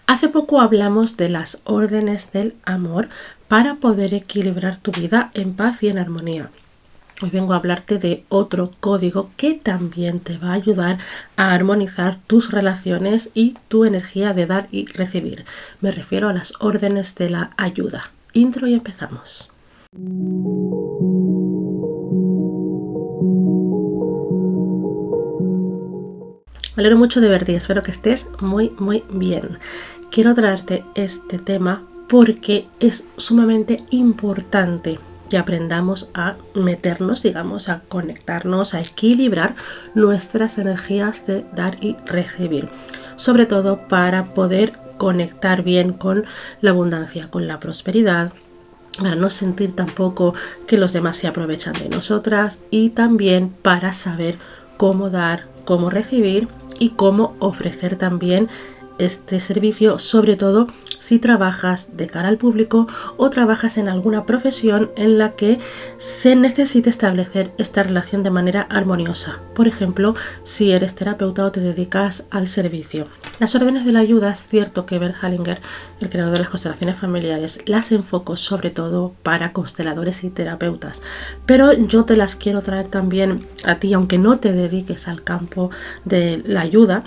Hace poco hablamos de las órdenes del amor para poder equilibrar tu vida en paz y en armonía. Hoy vengo a hablarte de otro código que también te va a ayudar a armonizar tus relaciones y tu energía de dar y recibir. Me refiero a las órdenes de la ayuda. Intro y empezamos. Me alegro mucho de verte y espero que estés muy bien. Quiero traerte este tema porque es sumamente importante que aprendamos a meternos, a conectarnos, a equilibrar nuestras energías de dar y recibir. Sobre todo para poder conectar bien con la abundancia, con la prosperidad, para no sentir tampoco que los demás se aprovechan de nosotras y también para saber cómo dar, cómo recibir y cómo ofrecer también este servicio, sobre todo si trabajas de cara al público o trabajas en alguna profesión en la que se necesite establecer esta relación de manera armoniosa. Por ejemplo, si eres terapeuta o te dedicas al servicio. Las órdenes de la ayuda, es cierto que Bert Hellinger, el creador de las constelaciones familiares, las enfocó sobre todo para consteladores y terapeutas, pero yo te las quiero traer también a ti, aunque no te dediques al campo de la ayuda,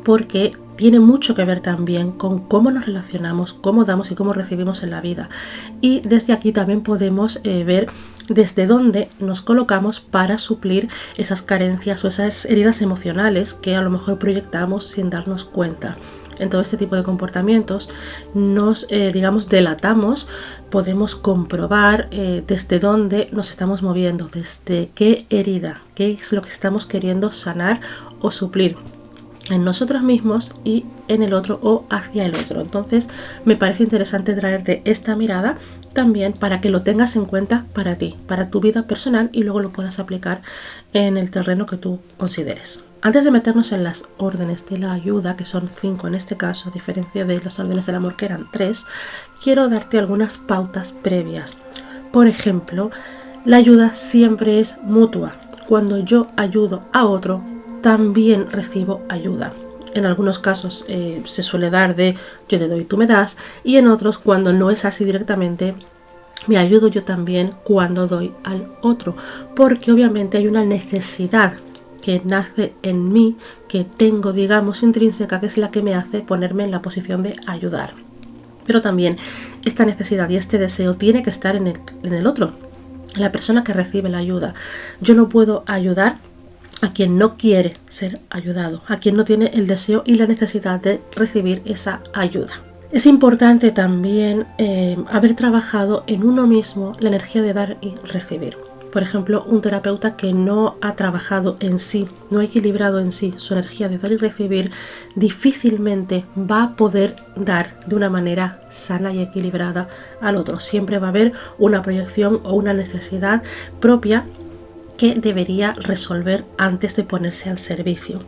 porque tiene mucho que ver también con cómo nos relacionamos, cómo damos y cómo recibimos en la vida. Y desde aquí también podemos ver desde dónde nos colocamos para suplir esas carencias o esas heridas emocionales que a lo mejor proyectamos sin darnos cuenta. En todo este tipo de comportamientos nos, delatamos, podemos comprobar desde dónde nos estamos moviendo, desde qué herida, qué es lo que estamos queriendo sanar o suplir en nosotros mismos y en el otro o hacia el otro. Entonces me parece interesante traerte esta mirada también para que lo tengas en cuenta para ti, para tu vida personal, y luego lo puedas aplicar en el terreno que tú consideres. Antes de meternos en las órdenes de la ayuda, que son 5 en este caso, a diferencia de las órdenes del amor que eran 3, quiero darte algunas pautas previas. Por ejemplo, la ayuda siempre es mutua. Cuando yo ayudo a otro, también recibo ayuda. En algunos casos se suele dar de yo te doy, tú me das, y en otros, cuando no es así directamente, me ayudo yo también cuando doy al otro, porque obviamente hay una necesidad que nace en mí, que tengo, intrínseca, que es la que me hace ponerme en la posición de ayudar. Pero también esta necesidad y este deseo tiene que estar en el otro, en la persona que recibe la ayuda. Yo no puedo ayudar a quien no quiere ser ayudado, a quien no tiene el deseo y la necesidad de recibir esa ayuda. Es importante también haber trabajado en uno mismo la energía de dar y recibir. Por ejemplo, un terapeuta que no ha trabajado en sí, no ha equilibrado en sí su energía de dar y recibir, difícilmente va a poder dar de una manera sana y equilibrada al otro. Siempre va a haber una proyección o una necesidad propia que debería resolver antes de ponerse al servicio.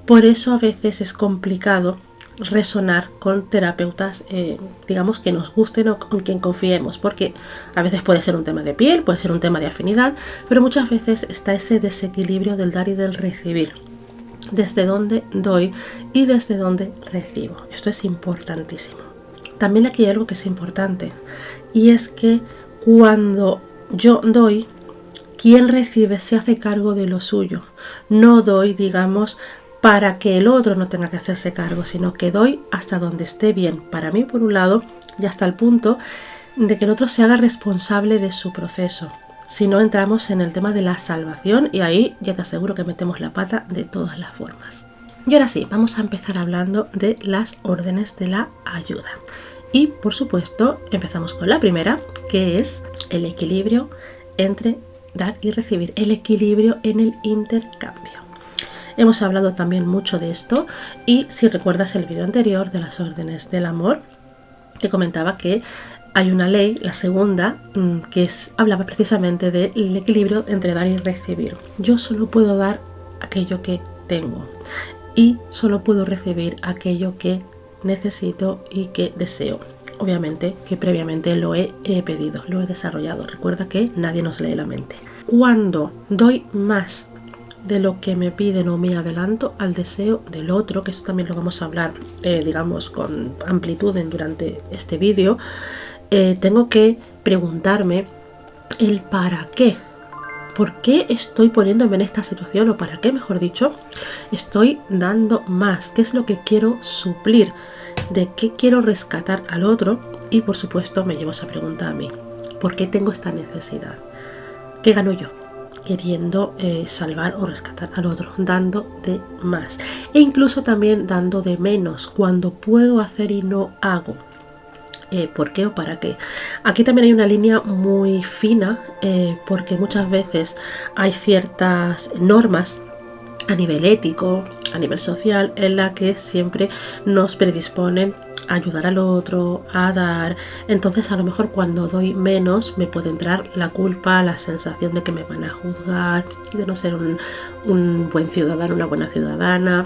Por eso a veces es complicado resonar con terapeutas que nos gusten o con quien confiemos, porque a veces puede ser un tema de piel, puede ser un tema de afinidad, pero muchas veces está ese desequilibrio del dar y del recibir, desde donde doy y desde donde recibo. Esto es importantísimo. También aquí hay algo que es importante, y es que cuando yo doy, quien recibe se hace cargo de lo suyo. No doy, para que el otro no tenga que hacerse cargo, sino que doy hasta donde esté bien para mí por un lado y hasta el punto de que el otro se haga responsable de su proceso. Si no, entramos en el tema de la salvación y ahí ya te aseguro que metemos la pata de todas las formas. Y ahora sí, vamos a empezar hablando de las órdenes de la ayuda. Y por supuesto, empezamos con la primera, que es el equilibrio entre dar y recibir, el equilibrio en el intercambio. Hemos hablado también mucho de esto, y si recuerdas el vídeo anterior de las órdenes del amor, te comentaba que hay una ley, la segunda, que hablaba precisamente del equilibrio entre dar y recibir. Yo solo puedo dar aquello que tengo y solo puedo recibir aquello que necesito y que deseo. Obviamente que previamente lo he pedido, lo he desarrollado. Recuerda que nadie nos lee la mente. Cuando doy más de lo que me piden o me adelanto al deseo del otro, que esto también lo vamos a hablar, digamos, con amplitud durante este vídeo, tengo que preguntarme el para qué. ¿Por qué estoy poniéndome en esta situación? O para qué, mejor dicho, estoy dando más. ¿Qué es lo que quiero suplir? ¿De qué quiero rescatar al otro? Y por supuesto me llevo esa pregunta a mí. ¿Por qué tengo esta necesidad? ¿Qué gano yo queriendo salvar o rescatar al otro? Dando de más. E incluso también dando de menos cuando puedo hacer y no hago. ¿Por qué o para qué? Aquí también hay una línea muy fina porque muchas veces hay ciertas normas a nivel ético, a nivel social, en la que siempre nos predisponen a ayudar al otro, a dar. Entonces a lo mejor cuando doy menos me puede entrar la culpa, la sensación de que me van a juzgar, de no ser un buen ciudadano, una buena ciudadana.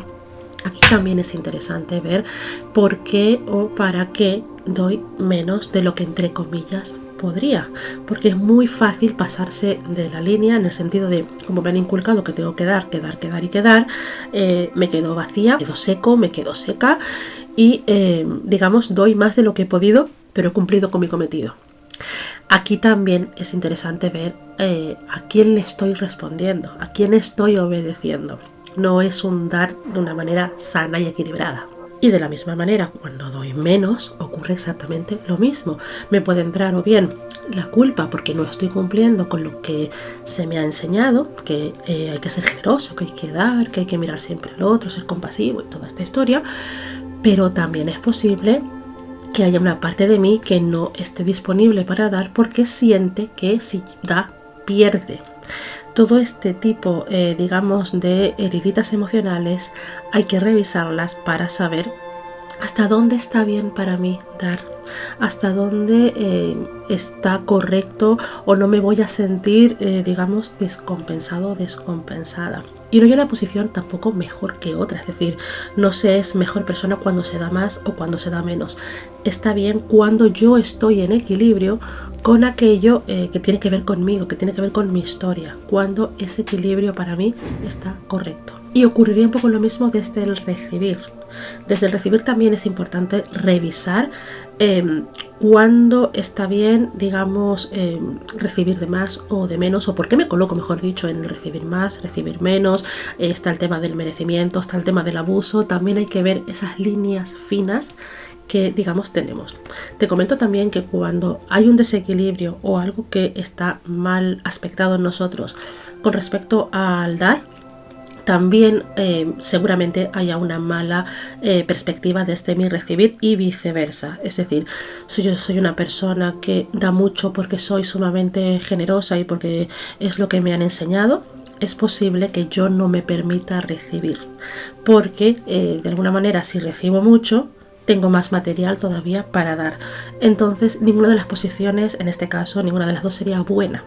Aquí también es interesante ver por qué o para qué doy menos de lo que entre comillas podría, porque es muy fácil pasarse de la línea en el sentido de, como me han inculcado que tengo que dar y quedar, me quedo vacía, me quedo seco, me quedo seca y digamos doy más de lo que he podido, pero he cumplido con mi cometido. Aquí también es interesante ver a quién le estoy respondiendo, a quién estoy obedeciendo. No es un dar de una manera sana y equilibrada. Y de la misma manera, cuando doy menos, ocurre exactamente lo mismo. Me puede entrar o bien la culpa porque no estoy cumpliendo con lo que se me ha enseñado, que hay que ser generoso, que hay que dar, que hay que mirar siempre al otro, ser compasivo y toda esta historia. Pero también es posible que haya una parte de mí que no esté disponible para dar porque siente que si da, pierde. Todo este tipo, digamos, de heriditas emocionales hay que revisarlas para saber hasta dónde está bien para mí dar, hasta dónde está correcto o no me voy a sentir, digamos, descompensado o descompensada. Y no hay una posición tampoco mejor que otra, es decir, no se es mejor persona cuando se da más o cuando se da menos. Está bien cuando yo estoy en equilibrio con aquello que tiene que ver conmigo, que tiene que ver con mi historia, cuando ese equilibrio para mí está correcto. Y ocurriría un poco lo mismo desde el recibir. Desde el recibir también es importante revisar cuándo está bien, digamos, recibir de más o de menos, o por qué me coloco, mejor dicho, en recibir más, recibir menos. Está el tema del merecimiento, está el tema del abuso. También hay que ver esas líneas finas que, digamos, tenemos. Te comento también que cuando hay un desequilibrio o algo que está mal aspectado en nosotros con respecto al dar, también seguramente haya una mala perspectiva desde mi recibir y viceversa. Es decir, si yo soy una persona que da mucho porque soy sumamente generosa y porque es lo que me han enseñado, es posible que yo no me permita recibir. Porque de alguna manera si recibo mucho, tengo más material todavía para dar. Entonces ninguna de las posiciones, en este caso, ninguna de las dos sería buena.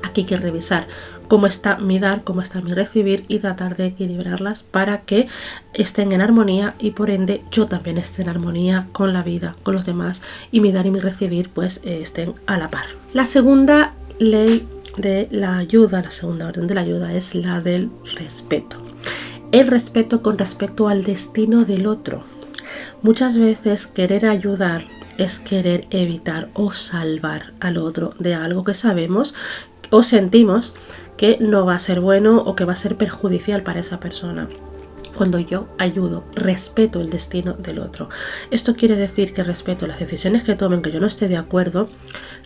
Aquí hay que revisar cómo está mi dar, cómo está mi recibir y tratar de equilibrarlas para que estén en armonía y por ende yo también esté en armonía con la vida, con los demás y mi dar y mi recibir pues estén a la par. La segunda ley de la ayuda, la segunda orden de la ayuda es la del respeto. El respeto con respecto al destino del otro. Muchas veces querer ayudar es querer evitar o salvar al otro de algo que sabemos o sentimos que no va a ser bueno o que va a ser perjudicial para esa persona. Cuando yo ayudo, respeto el destino del otro. Esto quiere decir que respeto las decisiones que tomen, que yo no esté de acuerdo,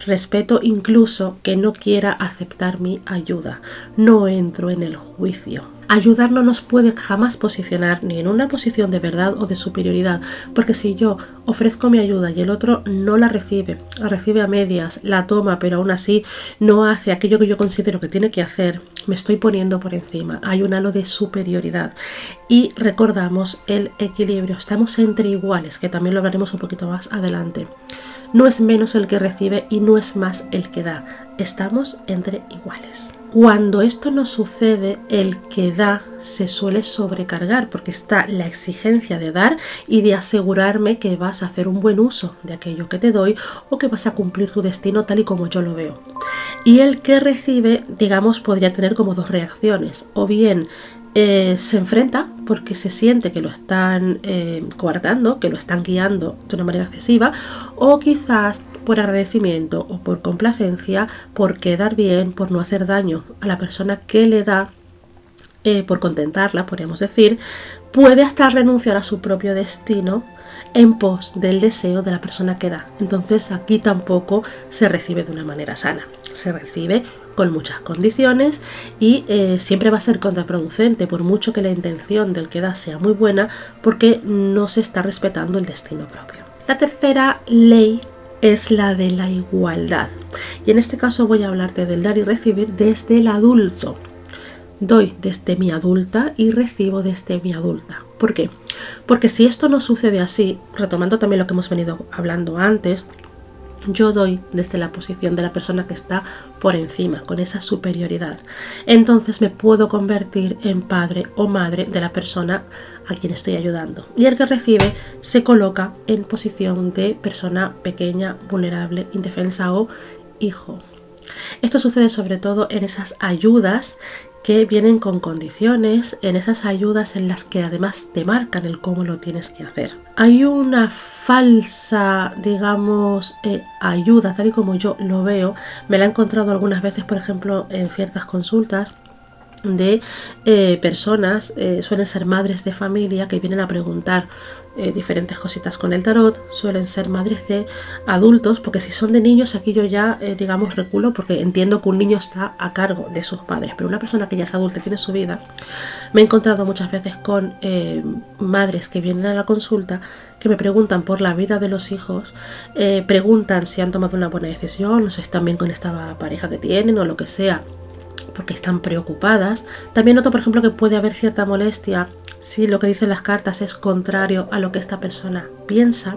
respeto incluso que no quiera aceptar mi ayuda. No entro en el juicio. Ayudar no nos puede jamás posicionar ni en una posición de verdad o de superioridad, porque si yo ofrezco mi ayuda y el otro no la recibe a medias, la toma pero aún así no hace aquello que yo considero que tiene que hacer, me estoy poniendo por encima. Hay un halo de superioridad y recordamos el equilibrio, estamos entre iguales, que también lo hablaremos un poquito más adelante. No es menos el que recibe y no es más el que da. Estamos entre iguales. Cuando esto no sucede, el que da se suele sobrecargar porque está la exigencia de dar y de asegurarme que vas a hacer un buen uso de aquello que te doy o que vas a cumplir tu destino tal y como yo lo veo. Y el que recibe, digamos, podría tener como dos reacciones. O bien se enfrenta porque se siente que lo están coartando, que lo están guiando de una manera excesiva, o quizás por agradecimiento o por complacencia, por quedar bien, por no hacer daño a la persona que le da, por contentarla, podríamos decir, puede hasta renunciar a su propio destino en pos del deseo de la persona que da. Entonces aquí tampoco se recibe de una manera sana, se recibe con muchas condiciones y siempre va a ser contraproducente, por mucho que la intención del que da sea muy buena, porque no se está respetando el destino propio. La tercera ley es la de la igualdad, y en este caso voy a hablarte del dar y recibir desde el adulto. Doy desde mi adulta y recibo desde mi adulta. ¿Por qué? Porque si esto no sucede así, retomando también lo que hemos venido hablando antes, yo doy desde la posición de la persona que está por encima, con esa superioridad. Entonces me puedo convertir en padre o madre de la persona a quien estoy ayudando. Y el que recibe se coloca en posición de persona pequeña, vulnerable, indefensa o hijo. Esto sucede sobre todo en esas ayudas que vienen con condiciones, en esas ayudas en las que además te marcan el cómo lo tienes que hacer. Hay una falsa, digamos, ayuda, tal y como yo lo veo. Me la he encontrado algunas veces, por ejemplo, en ciertas consultas de personas, suelen ser madres de familia que vienen a preguntar diferentes cositas con el tarot, suelen ser madres de adultos, porque si son de niños aquí yo ya digamos reculo, porque entiendo que un niño está a cargo de sus padres, pero una persona que ya es adulta y tiene su vida, me he encontrado muchas veces con madres que vienen a la consulta que me preguntan por la vida de los hijos, preguntan si han tomado una buena decisión, o si están bien con esta pareja que tienen o lo que sea, porque están preocupadas. También noto, por ejemplo, que puede haber cierta molestia si lo que dicen las cartas es contrario a lo que esta persona piensa,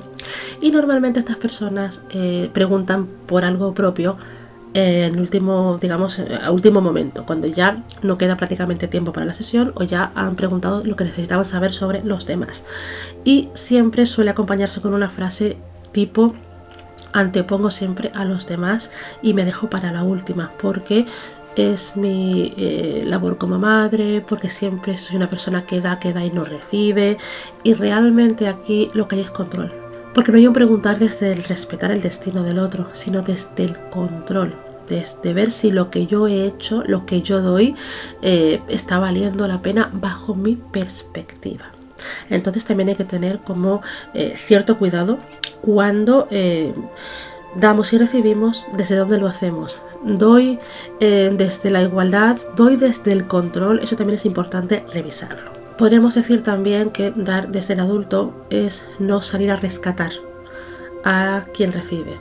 y normalmente estas personas preguntan por algo propio en último, digamos, a último momento, cuando ya no queda prácticamente tiempo para la sesión o ya han preguntado lo que necesitaban saber sobre los demás. Y siempre suele acompañarse con una frase tipo: antepongo siempre a los demás y me dejo para la última, porque es mi labor como madre, porque siempre soy una persona que da y no recibe. Y realmente aquí lo que hay es control, porque no hay un preguntar desde el respetar el destino del otro, sino desde el control, desde ver si lo que yo he hecho, lo que yo doy, está valiendo la pena bajo mi perspectiva. Entonces también hay que tener como cierto cuidado cuando damos y recibimos, desde dónde lo hacemos. Doy desde la igualdad, doy desde el control, eso también es importante revisarlo. Podríamos decir también que dar desde el adulto es no salir a rescatar a quien recibe.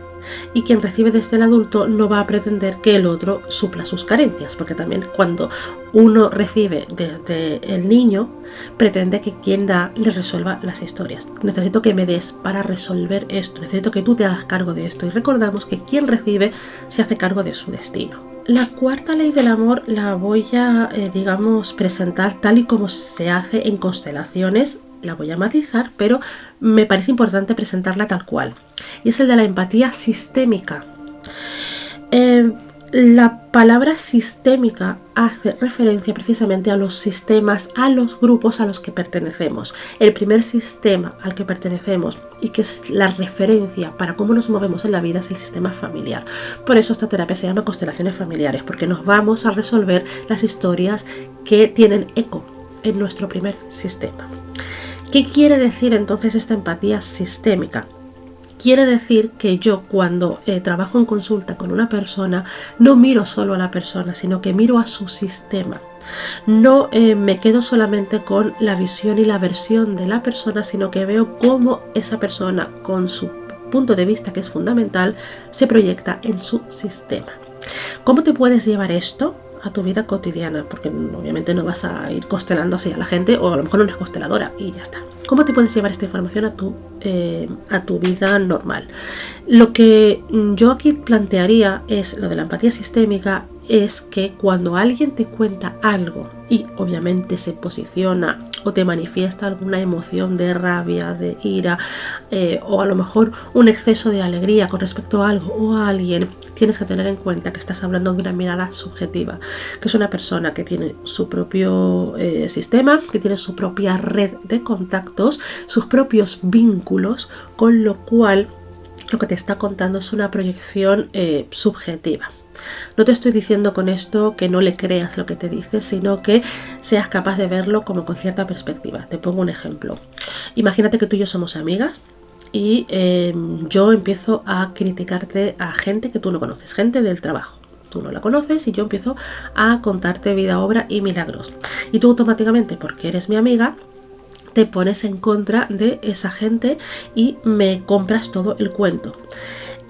Y quien recibe desde el adulto no va a pretender que el otro supla sus carencias, porque también cuando uno recibe desde el niño, pretende que quien da le resuelva las historias. Necesito que me des para resolver esto, necesito que tú te hagas cargo de esto. Y recordamos que quien recibe se hace cargo de su destino. La cuarta ley del amor la voy a, digamos, presentar tal y como se hace en constelaciones. La voy a matizar, pero me parece importante presentarla tal cual. Y es el de la empatía sistémica. La palabra sistémica hace referencia precisamente a los sistemas, a los grupos a los que pertenecemos. El primer sistema al que pertenecemos y que es la referencia para cómo nos movemos en la vida es el sistema familiar. Por eso esta terapia se llama constelaciones familiares, porque nos vamos a resolver las historias que tienen eco en nuestro primer sistema. ¿Qué quiere decir entonces esta empatía sistémica? Quiere decir que yo cuando trabajo en consulta con una persona no miro solo a la persona, sino que miro a su sistema. No me quedo solamente con la visión y la versión de la persona, sino que veo cómo esa persona, con su punto de vista que es fundamental, se proyecta en su sistema. ¿Cómo te puedes llevar esto a tu vida cotidiana? Porque obviamente no vas a ir constelando así a la gente, o a lo mejor no eres consteladora y ya está. ¿Cómo te puedes llevar esta información a tu vida normal? Lo que yo aquí plantearía es lo de la empatía sistémica, es que cuando alguien te cuenta algo y obviamente se posiciona o te manifiesta alguna emoción de rabia, de ira, o a lo mejor un exceso de alegría con respecto a algo o a alguien, tienes que tener en cuenta que estás hablando de una mirada subjetiva, que es una persona que tiene su propio sistema, que tiene su propia red de contactos, sus propios vínculos, con lo cual lo que te está contando es una proyección subjetiva. No te estoy diciendo con esto que no le creas lo que te dice, sino que seas capaz de verlo como con cierta perspectiva. Te pongo un ejemplo. Imagínate que tú y yo somos amigas y yo empiezo a criticarte a gente que tú no conoces, gente del trabajo. Tú no la conoces y yo empiezo a contarte vida, obra y milagros. Y tú automáticamente, porque eres mi amiga, te pones en contra de esa gente y me compras todo el cuento.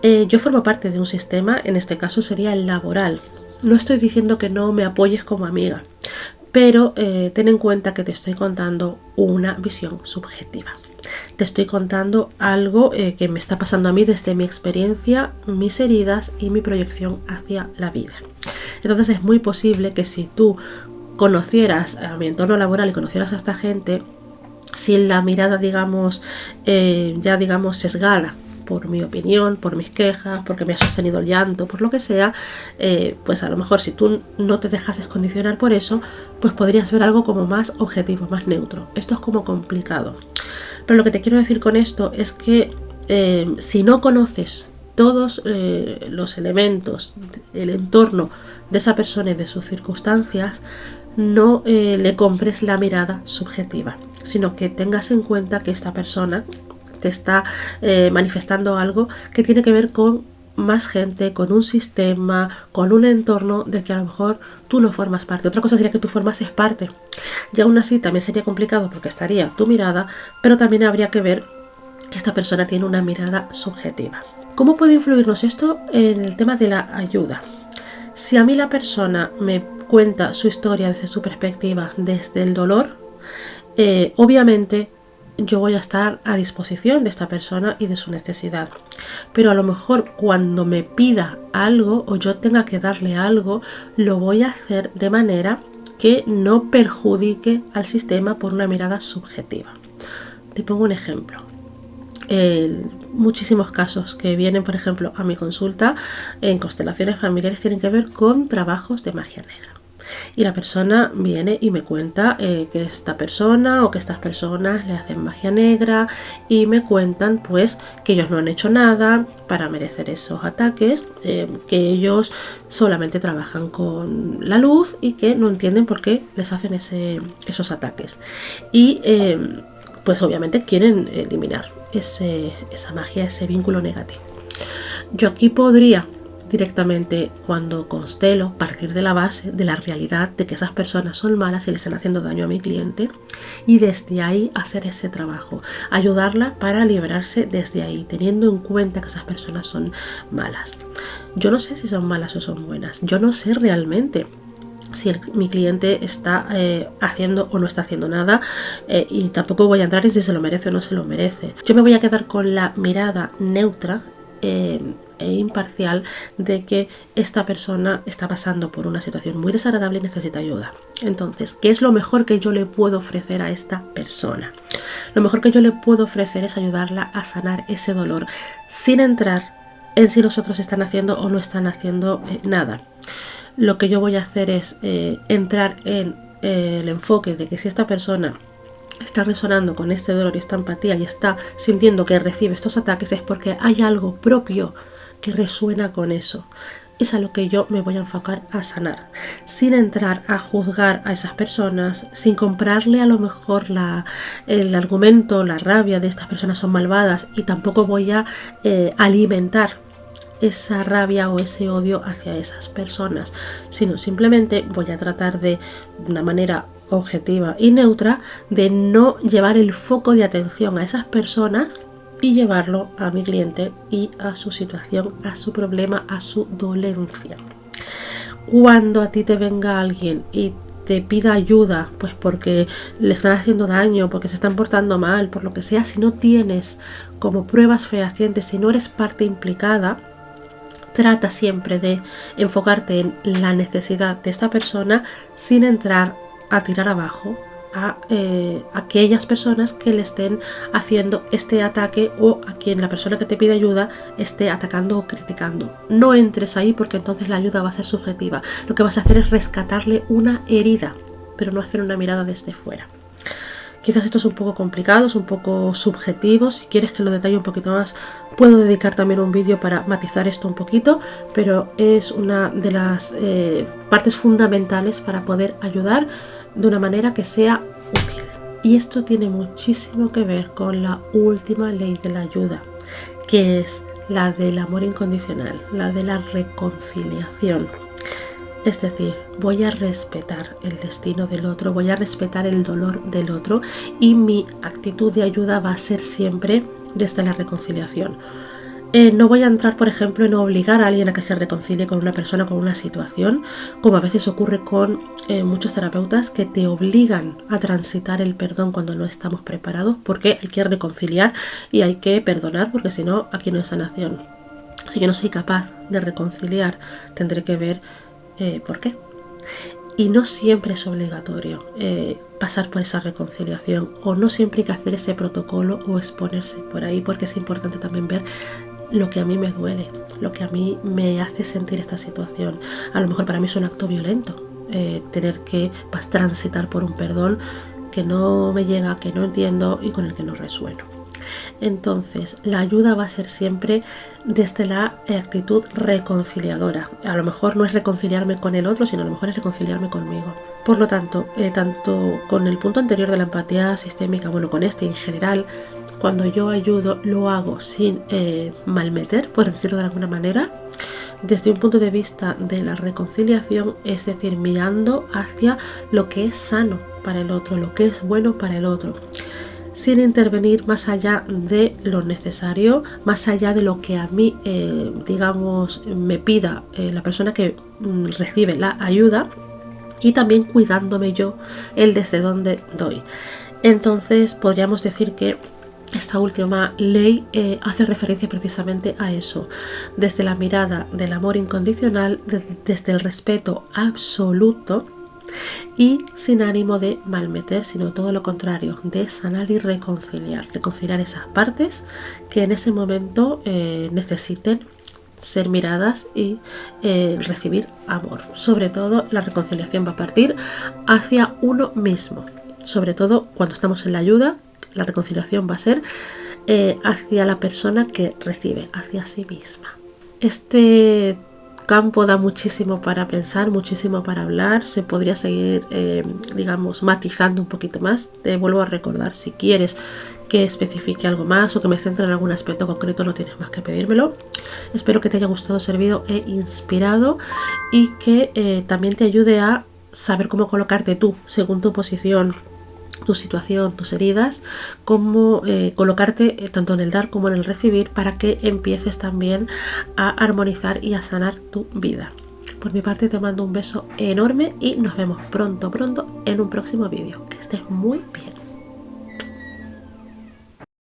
Yo formo parte de un sistema, en este caso sería el laboral. No estoy diciendo que no me apoyes como amiga, pero ten en cuenta que te estoy contando una visión subjetiva. Te estoy contando algo que me está pasando a mí desde mi experiencia, mis heridas y mi proyección hacia la vida. Entonces es muy posible que si tú conocieras a mi entorno laboral y conocieras a esta gente, si la mirada digamos sesgada por mi opinión, por mis quejas, porque me ha sostenido el llanto, por lo que sea, pues a lo mejor si tú no te dejases condicionar por eso, pues podrías ver algo como más objetivo, más neutro. Esto es como complicado. Pero lo que te quiero decir con esto es que si no conoces todos los elementos, el entorno de esa persona y de sus circunstancias, no le compres la mirada subjetiva, sino que tengas en cuenta que esta persona te está manifestando algo que tiene que ver con más gente, con un sistema, con un entorno del que a lo mejor tú no formas parte. Otra cosa sería que tú formases parte, y aún así también sería complicado porque estaría tu mirada, pero también habría que ver que esta persona tiene una mirada subjetiva. ¿Cómo puede influirnos esto en el tema de la ayuda? Si a mí la persona me cuenta su historia desde su perspectiva, desde el dolor, obviamente yo voy a estar a disposición de esta persona y de su necesidad. Pero a lo mejor cuando me pida algo o yo tenga que darle algo, lo voy a hacer de manera que no perjudique al sistema por una mirada subjetiva. Te pongo un ejemplo. Muchísimos casos que vienen, por ejemplo, a mi consulta en constelaciones familiares tienen que ver con trabajos de magia negra. Y la persona viene y me cuenta que esta persona o que estas personas le hacen magia negra y me cuentan pues que ellos no han hecho nada para merecer esos ataques, que ellos solamente trabajan con la luz y que no entienden por qué les hacen esos ataques. Y pues obviamente quieren eliminar esa magia, ese vínculo negativo. Yo aquí podría directamente, cuando constelo, partir de la base de la realidad de que esas personas son malas y le están haciendo daño a mi cliente, y desde ahí hacer ese trabajo, ayudarla para liberarse desde ahí, teniendo en cuenta que esas personas son malas. Yo no sé si son malas o son buenas, yo no sé realmente si mi cliente está haciendo o no está haciendo nada, y tampoco voy a entrar en si se lo merece o no se lo merece. Yo me voy a quedar con la mirada neutra e imparcial de que esta persona está pasando por una situación muy desagradable y necesita ayuda. Entonces, ¿qué es lo mejor que yo le puedo ofrecer a esta persona? Lo mejor que yo le puedo ofrecer es ayudarla a sanar ese dolor sin entrar en si los otros están haciendo o no están haciendo nada. Lo que yo voy a hacer es entrar en el enfoque de que si esta persona está resonando con este dolor y esta empatía y está sintiendo que recibe estos ataques, es porque hay algo propio que resuena con eso. Es a lo que yo me voy a enfocar a sanar, sin entrar a juzgar a esas personas, sin comprarle a lo mejor el argumento, la rabia de estas personas son malvadas, y tampoco voy a alimentar esa rabia o ese odio hacia esas personas, sino simplemente voy a tratar de una manera objetiva y neutra de no llevar el foco de atención a esas personas y llevarlo a mi cliente y a su situación, a su problema, a su dolencia. Cuando a ti te venga alguien y te pida ayuda, pues porque le están haciendo daño, porque se están portando mal, por lo que sea, si no tienes como pruebas fehacientes, si no eres parte implicada, trata siempre de enfocarte en la necesidad de esta persona sin entrar a tirar abajo a aquellas personas que le estén haciendo este ataque o a quien la persona que te pide ayuda esté atacando o criticando. No entres ahí porque entonces la ayuda va a ser subjetiva. Lo que vas a hacer es rescatarle una herida, pero no hacer una mirada desde fuera. Quizás esto es un poco complicado, es un poco subjetivo. Si quieres que lo detalle un poquito más, puedo dedicar también un vídeo para matizar esto un poquito, pero es una de las partes fundamentales para poder ayudar de una manera que sea útil. Y esto tiene muchísimo que ver con la última ley de la ayuda, que es la del amor incondicional, la de la reconciliación. Es decir, voy a respetar el destino del otro, voy a respetar el dolor del otro y mi actitud de ayuda va a ser siempre desde la reconciliación. No voy a entrar, por ejemplo, en obligar a alguien a que se reconcilie con una persona, con una situación, como a veces ocurre con muchos terapeutas que te obligan a transitar el perdón cuando no estamos preparados, porque hay que reconciliar y hay que perdonar, porque si no, aquí no hay sanación. Si yo no soy capaz de reconciliar, tendré que ver ¿por qué? Y no siempre es obligatorio pasar por esa reconciliación, o no siempre hay que hacer ese protocolo o exponerse por ahí, porque es importante también ver lo que a mí me duele, lo que a mí me hace sentir esta situación. A lo mejor para mí es un acto violento tener que transitar por un perdón que no me llega, que no entiendo y con el que no resueno. Entonces, la ayuda va a ser siempre desde la actitud reconciliadora. A lo mejor no es reconciliarme con el otro, sino a lo mejor es reconciliarme conmigo. Por lo tanto, tanto con el punto anterior de la empatía sistémica, bueno, con este en general, cuando yo ayudo, lo hago sin malmeter, por decirlo de alguna manera, desde un punto de vista de la reconciliación, es decir, mirando hacia lo que es sano para el otro, lo que es bueno para el otro, sin intervenir más allá de lo necesario, más allá de lo que a mí, digamos, me pida la persona que recibe la ayuda, y también cuidándome yo el desde donde doy. Entonces podríamos decir que esta última ley hace referencia precisamente a eso, desde la mirada del amor incondicional, desde el respeto absoluto, y sin ánimo de malmeter, sino todo lo contrario, de sanar y reconciliar esas partes que en ese momento necesiten ser miradas y recibir amor. Sobre todo la reconciliación va a partir hacia uno mismo, sobre todo cuando estamos en la ayuda. La reconciliación va a ser hacia la persona que recibe, hacia sí misma. Este campo da muchísimo para pensar, muchísimo para hablar. Se podría seguir, digamos, matizando un poquito más. Te vuelvo a recordar, si quieres que especifique algo más o que me centre en algún aspecto concreto, no tienes más que pedírmelo. Espero que te haya gustado, servido e inspirado, y que también te ayude a saber cómo colocarte tú, según tu posición, tu situación, tus heridas, cómo colocarte tanto en el dar como en el recibir, para que empieces también a armonizar y a sanar tu vida. Por mi parte te mando un beso enorme y nos vemos pronto en un próximo vídeo. Que estés muy bien.